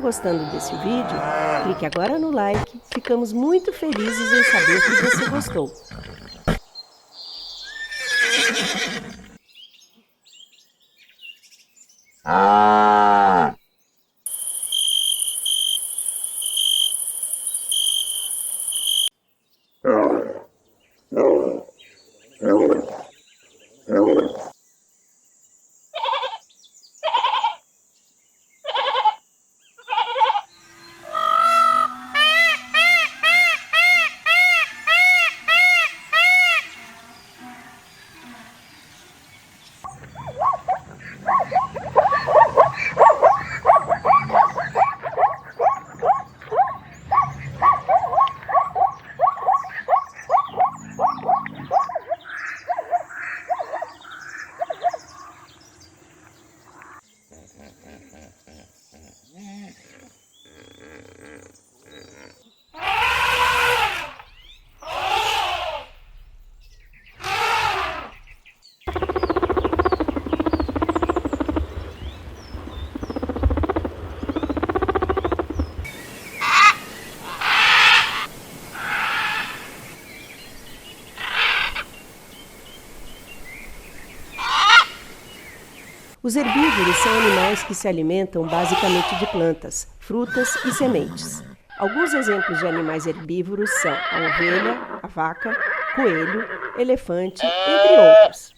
gostando desse vídeo, clique agora no like. Ficamos muito felizes em saber que você gostou. Os herbívoros são animais que se alimentam basicamente de plantas, frutas e sementes. Alguns exemplos de animais herbívoros são a ovelha, a vaca, coelho, elefante, entre outros.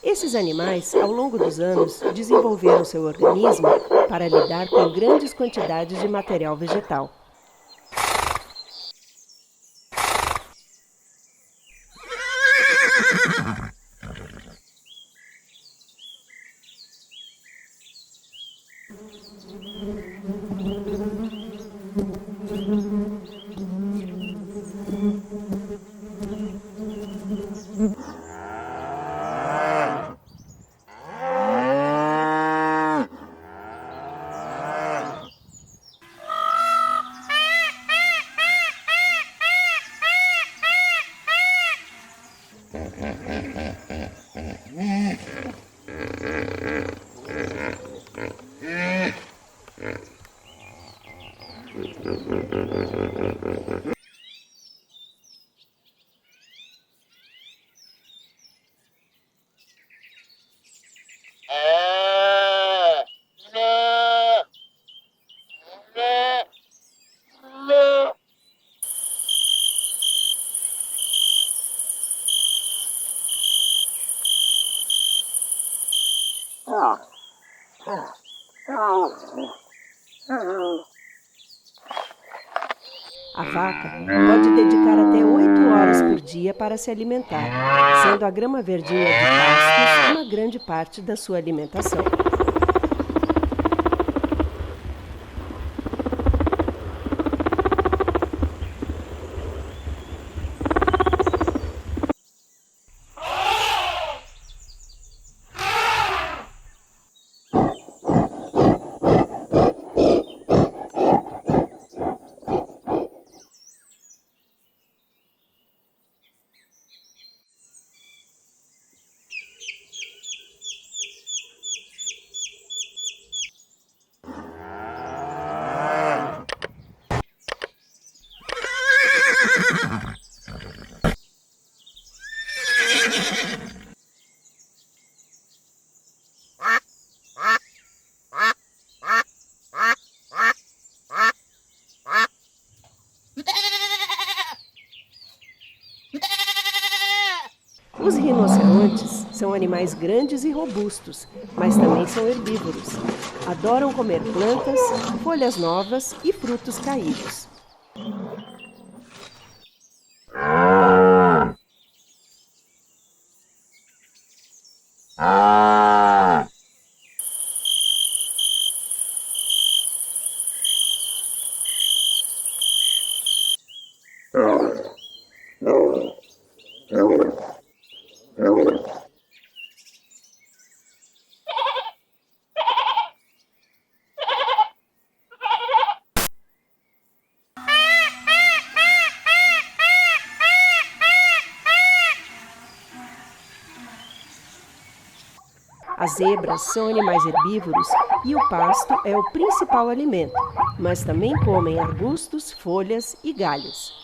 Esses animais, ao longo dos anos, desenvolveram seu organismo para lidar com grandes quantidades de material vegetal. A vaca pode dedicar até 8 horas por dia para se alimentar, sendo a grama verdinha de pastos uma grande parte da sua alimentação. Os rinocerontes são animais grandes e robustos, mas também são herbívoros. Adoram comer plantas, folhas novas e frutos caídos. As zebras são animais herbívoros e o pasto é o principal alimento, mas também comem arbustos, folhas e galhos.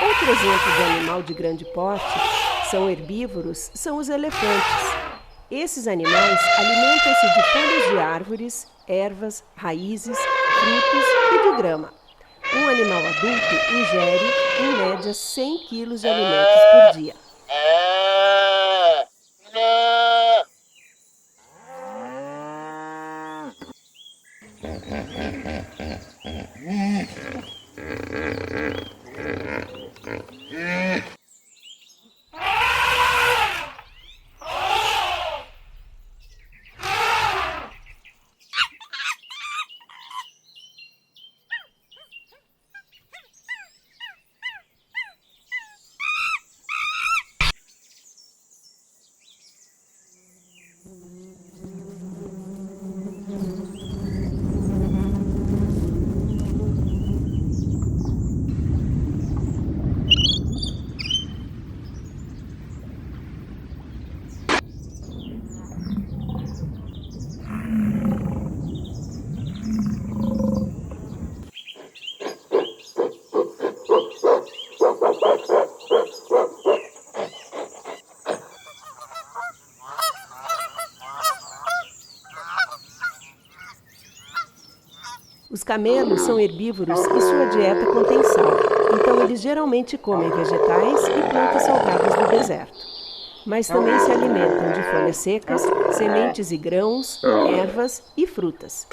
Outro exemplo de animal de grande porte, são herbívoros, são os elefantes. Esses animais alimentam-se de folhas de árvores, ervas, raízes, frutos e de grama. Um animal adulto ingere, em média, 100 quilos de alimentos por dia. Os camelos são herbívoros e sua dieta contém sal, então eles geralmente comem vegetais e plantas salgadas do deserto. Mas também se alimentam de folhas secas, sementes e grãos, ervas e frutas.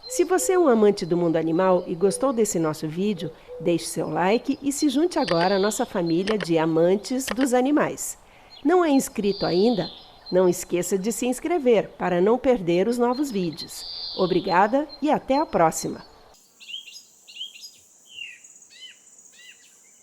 Se você é um amante do mundo animal e gostou desse nosso vídeo, deixe seu like e se junte agora à nossa família de amantes dos animais. Não é inscrito ainda? Não esqueça de se inscrever para não perder os novos vídeos. Obrigada e até a próxima!